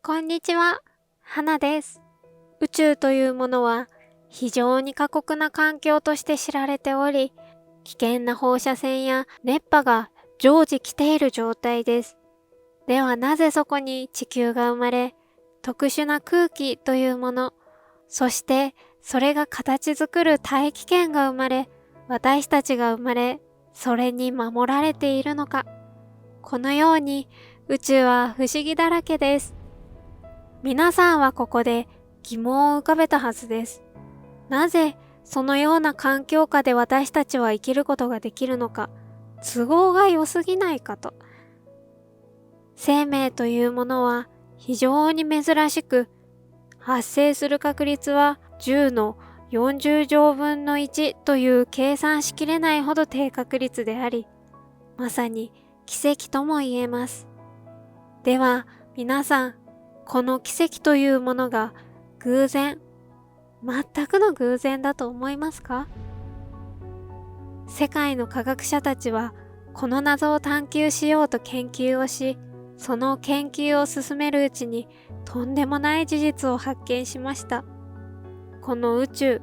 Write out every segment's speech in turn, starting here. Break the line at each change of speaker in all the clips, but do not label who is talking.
こんにちは、花です。宇宙というものは非常に過酷な環境として知られており、危険な放射線や熱波が常時来ている状態です。ではなぜそこに地球が生まれ、特殊な空気というもの、そしてそれが形作る大気圏が生まれ、私たちが生まれ、それに守られているのか。このように宇宙は不思議だらけです。皆さんはここで疑問を浮かべたはずです。なぜそのような環境下で私たちは生きることができるのか、都合が良すぎないかと。生命というものは非常に珍しく、発生する確率は10の40乗分の1という計算しきれないほど低確率であり、まさに奇跡とも言えます。では皆さん、この奇跡というものが偶然、全くの偶然だと思いますか？世界の科学者たちはこの謎を探求しようと研究をし、その研究を進めるうちにとんでもない事実を発見しました。この宇宙、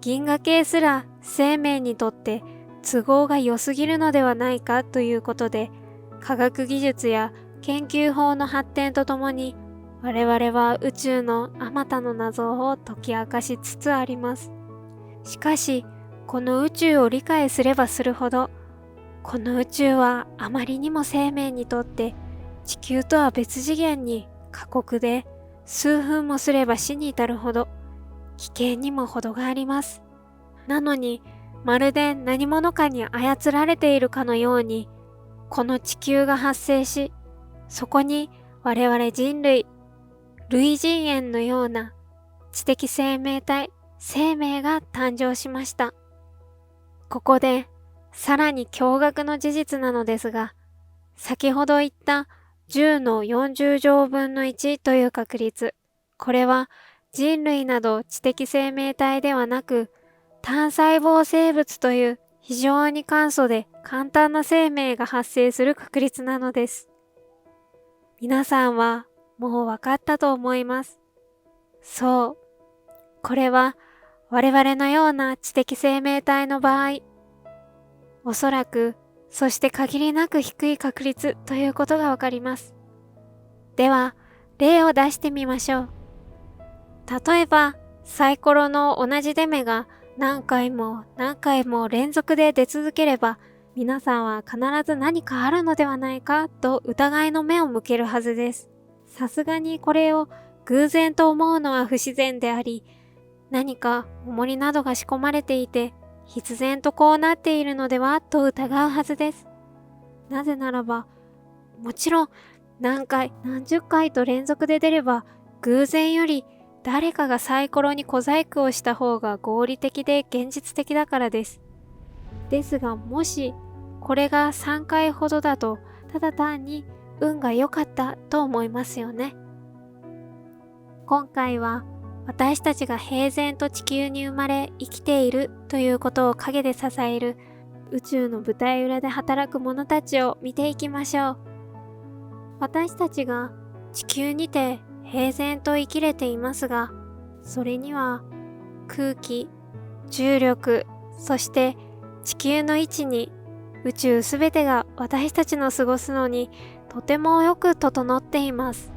銀河系すら生命にとって都合が良すぎるのではないかということで、科学技術や研究法の発展とともに我々は宇宙のあまたの謎を解き明かしつつあります。しかし、この宇宙を理解すればするほど、この宇宙はあまりにも生命にとって地球とは別次元に過酷で、数分もすれば死に至るほど危険にも程があります。なのに、まるで何者かに操られているかのように、この地球が発生し、そこに我々人類、類人猿のような知的生命体、生命が誕生しました。ここでさらに驚愕の事実なのですが、先ほど言った10の40乗分の1という確率、これは人類など知的生命体ではなく、単細胞生物という非常に簡素で簡単な生命が発生する確率なのです。皆さんはもう分かったと思います。そう。これは我々のような知的生命体の場合、おそらく、そして限りなく低い確率ということがわかります。では、例を出してみましょう。例えば、サイコロの同じ出目が何回も何回も連続で出続ければ、皆さんは必ず何かあるのではないかと疑いの目を向けるはずです。さすがにこれを偶然と思うのは不自然であり、何か重りなどが仕込まれていて、必然とこうなっているのではと疑うはずです。なぜならば、もちろん何回何十回と連続で出れば、偶然より誰かがサイコロに小細工をした方が合理的で現実的だからです。ですがもしこれが3回ほどだと、ただ単に運が良かったと思いますよね。今回は私たちが平然と地球に生まれ生きているということを陰で支える宇宙の舞台裏で働く者たちを見ていきましょう。私たちが地球にて平然と生きれていますが、それには空気、重力、そして地球の位置に宇宙すべてが私たちの過ごすのにとてもよく整っています。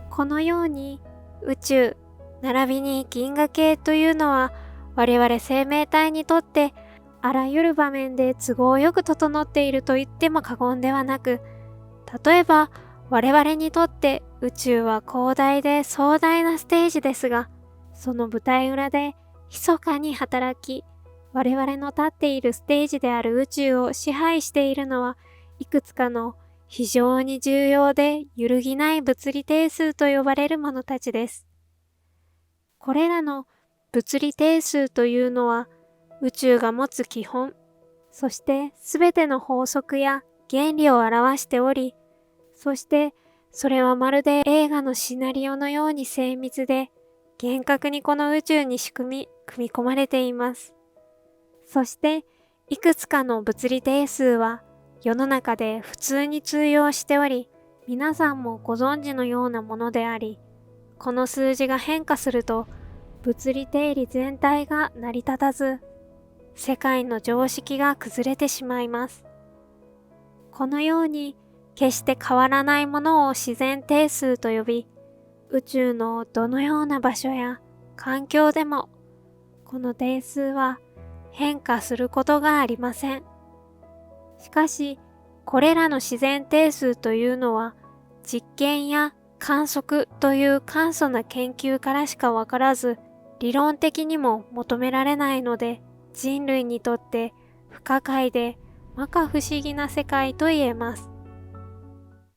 このように宇宙、並びに銀河系というのは我々生命体にとってあらゆる場面で都合よく整っていると言っても過言ではなく、例えば我々にとって宇宙は広大で壮大なステージですが、その舞台裏で密かに働き、我々の立っているステージである宇宙を支配しているのはいくつかの非常に重要で揺るぎない物理定数と呼ばれるものたちです。これらの物理定数というのは宇宙が持つ基本、そしてすべての法則や原理を表しており、そしてそれはまるで映画のシナリオのように精密で、厳格にこの宇宙に組み込まれています。そしていくつかの物理定数は世の中で普通に通用しており、皆さんもご存知のようなものであり、この数字が変化すると物理定理全体が成り立たず、世界の常識が崩れてしまいます。このように決して変わらないものを自然定数と呼び、宇宙のどのような場所や環境でもこの定数は変化することがありません。しかし、これらの自然定数というのは実験や観測という簡素な研究からしかわからず、理論的にも求められないので、人類にとって不可解で摩訶不思議な世界と言えます。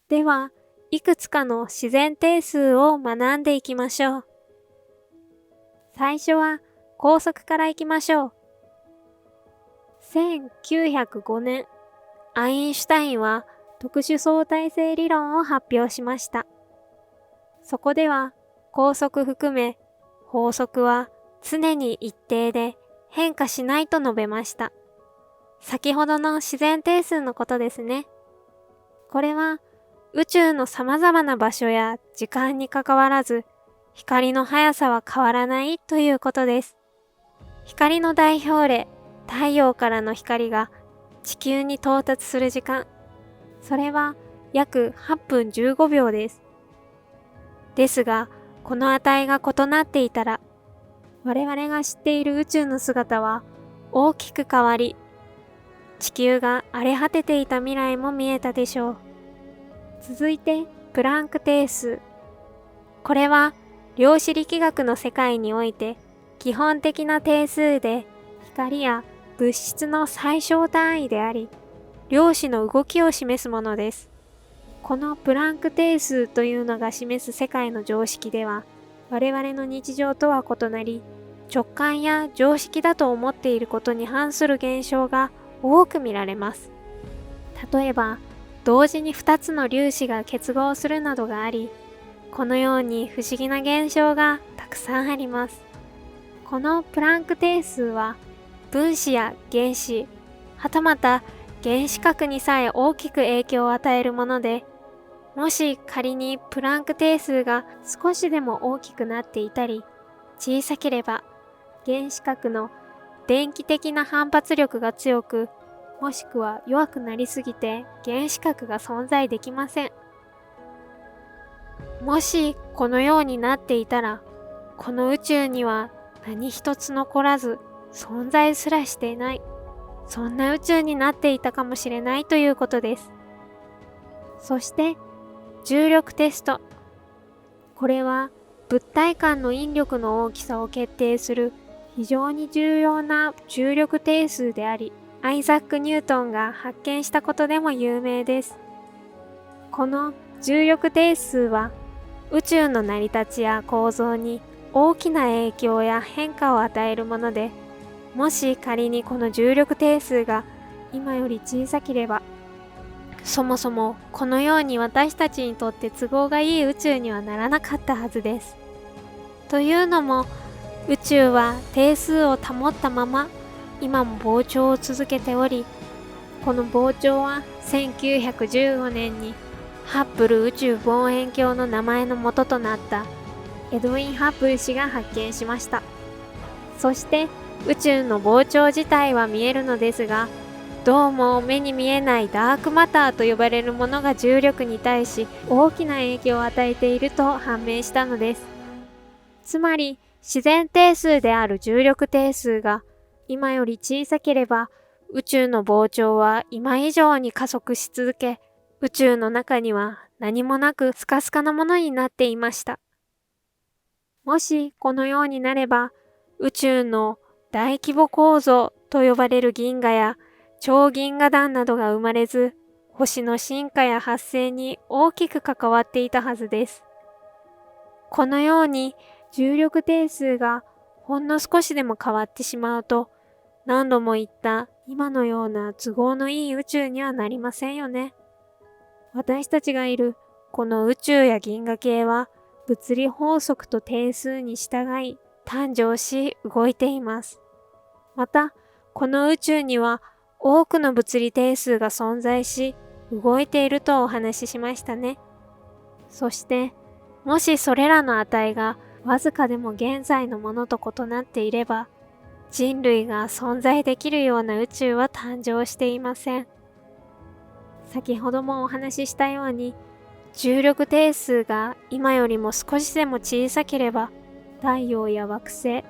では、いくつかの自然定数を学んでいきましょう。最初は光速からいきましょう。1905年、アインシュタインは特殊相対性理論を発表しました。そこでは光速含め法則は常に一定で変化しないと述べました。先ほどの自然定数のことですね。これは宇宙の様々な場所や時間にかかわらず、光の速さは変わらないということです。光の代表例、太陽からの光が地球に到達する時間、それは約8分15秒です。ですが、この値が異なっていたら、我々が知っている宇宙の姿は大きく変わり、地球が荒れ果てていた未来も見えたでしょう。続いて、プランク定数。これは量子力学の世界において基本的な定数で、光や物質の最小単位であり、量子の動きを示すものです。このプランク定数というのが示す世界の常識では、我々の日常とは異なり、直感や常識だと思っていることに反する現象が多く見られます。例えば、同時に2つの粒子が結合するなどがあり、このように不思議な現象がたくさんあります。このプランク定数は、分子や原子、はたまた原子核にさえ大きく影響を与えるもので、もし仮にプランク定数が少しでも大きくなっていたり、小さければ、原子核の電気的な反発力が強く、もしくは弱くなりすぎて原子核が存在できません。もしこのようになっていたら、この宇宙には何一つ残らず存在すらしていない、そんな宇宙になっていたかもしれないということです。そして重力テスト。これは物体間の引力の大きさを決定する非常に重要な重力定数であり、アイザック・ニュートンが発見したことでも有名です。この重力定数は宇宙の成り立ちや構造に大きな影響や変化を与えるもので、もし仮にこの重力定数が今より小さければ、そもそもこのように私たちにとって都合がいい宇宙にはならなかったはずです。というのも、宇宙は定数を保ったまま今も膨張を続けており、この膨張は1915年にハッブル宇宙望遠鏡の名前の元となったエドウィン・ハッブル氏が発見しました。そして宇宙の膨張自体は見えるのですが、どうも目に見えないダークマターと呼ばれるものが重力に対し大きな影響を与えていると判明したのです。つまり自然定数である重力定数が今より小さければ、宇宙の膨張は今以上に加速し続け、宇宙の中には何もなくスカスカなものになっていました。もしこのようになれば、宇宙の大規模構造と呼ばれる銀河や超銀河団などが生まれず、星の進化や発生に大きく関わっていたはずです。このように重力定数がほんの少しでも変わってしまうと、何度も言った今のような都合のいい宇宙にはなりませんよね。私たちがいるこの宇宙や銀河系は物理法則と定数に従い誕生し動いています。また、この宇宙には多くの物理定数が存在し動いているとお話ししましたね。そして、もしそれらの値がわずかでも現在のものと異なっていれば、人類が存在できるような宇宙は誕生していません。先ほどもお話ししたように、重力定数が今よりも少しでも小さければ、太陽や惑星、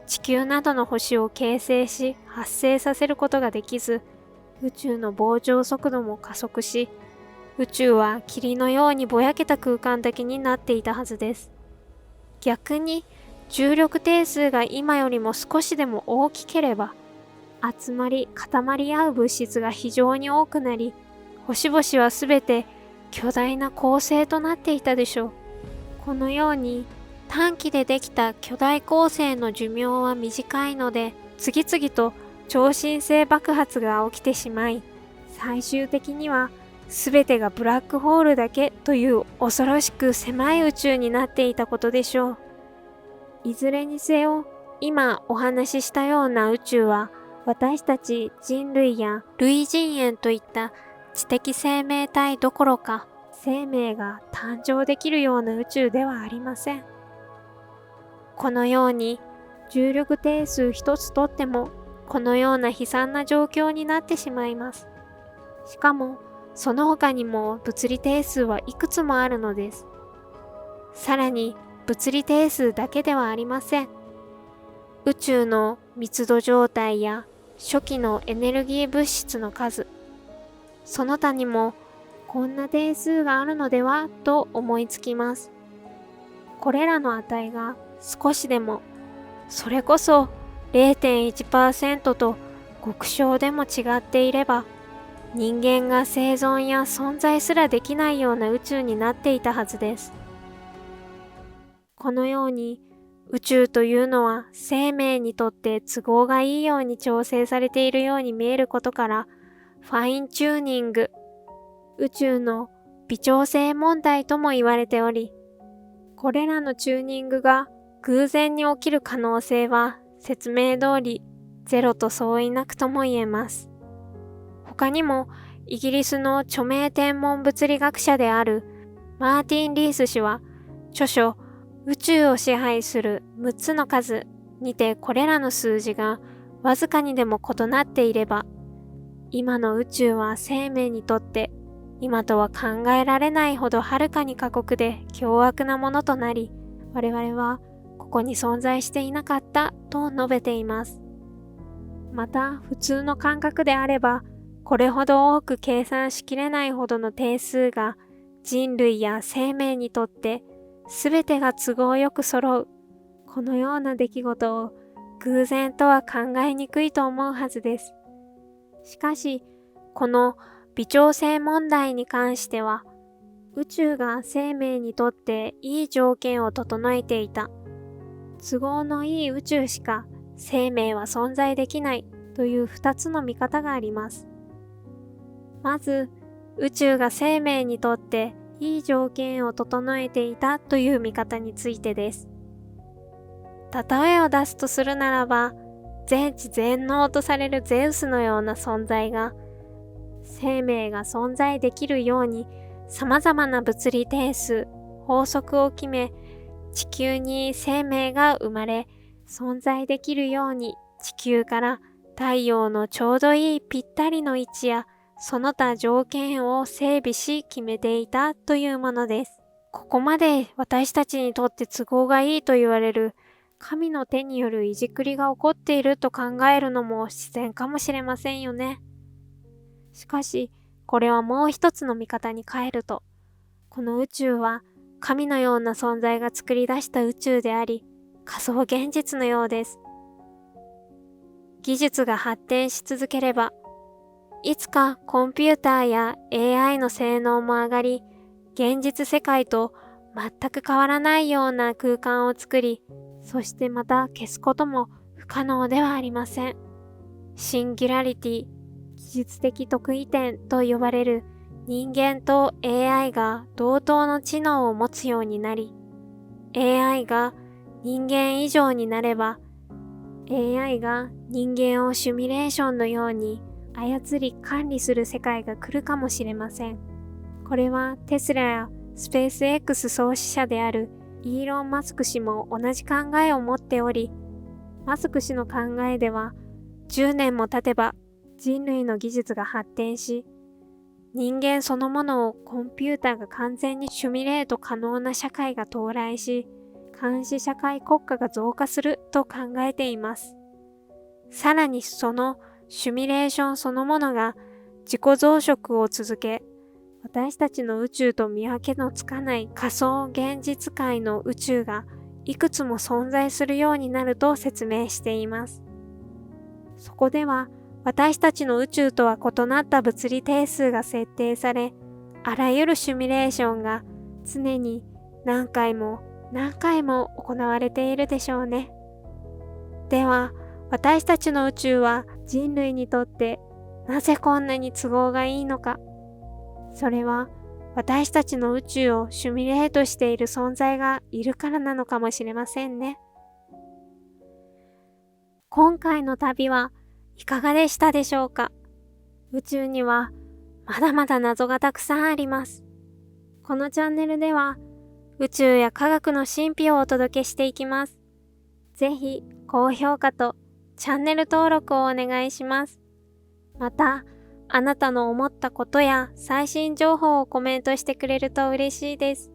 地球などの星を形成し発生させることができず、宇宙の膨張速度も加速し、宇宙は霧のようにぼやけた空間的になっていたはずです。逆に、重力定数が今よりも少しでも大きければ、集まり固まり合う物質が非常に多くなり、星々はすべて巨大な恒星となっていたでしょう。このように短期でできた巨大恒星の寿命は短いので、次々と超新星爆発が起きてしまい、最終的には全てがブラックホールだけという恐ろしく狭い宇宙になっていたことでしょう。いずれにせよ、今お話ししたような宇宙は、私たち人類や類人猿といった知的生命体どころか、生命が誕生できるような宇宙ではありません。このように、重力定数一つとっても、このような悲惨な状況になってしまいます。しかも、その他にも物理定数はいくつもあるのです。さらに、物理定数だけではありません。宇宙の密度状態や初期のエネルギー物質の数、その他にもこんな定数があるのではと思いつきます。これらの値が少しでも、それこそ 0.1% と極小でも違っていれば、人間が生存や存在すらできないような宇宙になっていたはずです。このように宇宙というのは生命にとって都合がいいように調整されているように見えることから、ファインチューニング、宇宙の微調整問題とも言われており、これらのチューニングが偶然に起きる可能性は説明通りゼロと相違なくとも言えます。他にもイギリスの著名天文物理学者であるマーティン・リース氏は著書宇宙を支配する6つの数にてこれらの数字がわずかにでも異なっていれば、今の宇宙は生命にとって今とは考えられないほどはるかに過酷で凶悪なものとなり、我々はここに存在していなかったと述べています。また普通の感覚であれば、これほど多く計算しきれないほどの定数が人類や生命にとって全てが都合よく揃う、このような出来事を偶然とは考えにくいと思うはずです。しかし、この微調整問題に関しては、宇宙が生命にとっていい条件を整えていた、都合のいい宇宙しか生命は存在できないという2つの見方があります。まず、宇宙が生命にとっていい条件を整えていたという見方についてです。例えを出すとするならば、全知全能とされるゼウスのような存在が、生命が存在できるように様々な物理定数、法則を決め、地球に生命が生まれ、存在できるように地球から太陽のちょうどいいぴったりの位置や、その他条件を整備し決めていたというものです。ここまで私たちにとって都合がいいと言われる神の手によるいじくりが起こっていると考えるのも自然かもしれませんよね。しかし、これはもう一つの見方に変えると、この宇宙は神のような存在が作り出した宇宙であり、仮想現実のようです。技術が発展し続ければ、いつかコンピューターや AI の性能も上がり、現実世界と全く変わらないような空間を作り、そしてまた消すことも不可能ではありません。シンギュラリティ、技術的特異点と呼ばれる人間と AI が同等の知能を持つようになり、AI が人間以上になれば、AI が人間をシミュレーションのように操り管理する世界が来るかもしれません。これはテスラやスペース X 創始者であるイーロン・マスク氏も同じ考えを持っており、マスク氏の考えでは、10年も経てば人類の技術が発展し、人間そのものをコンピューターが完全にシミュレート可能な社会が到来し、監視社会国家が増加すると考えています。さらにそのシミュレーションそのものが自己増殖を続け、私たちの宇宙と見分けのつかない仮想現実界の宇宙がいくつも存在するようになると説明しています。そこでは私たちの宇宙とは異なった物理定数が設定され、あらゆるシミュレーションが常に何回も何回も行われているでしょうね。では、私たちの宇宙は人類にとってなぜこんなに都合がいいのか。それは私たちの宇宙をシミュレートしている存在がいるからなのかもしれませんね。今回の旅はいかがでしたでしょうか。宇宙にはまだまだ謎がたくさんあります。このチャンネルでは宇宙や科学の神秘をお届けしていきます。ぜひ高評価とチャンネル登録をお願いします。また、あなたの思ったことや最新情報をコメントしてくれると嬉しいです。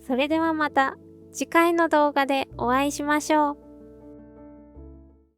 それではまた次回の動画でお会いしましょう。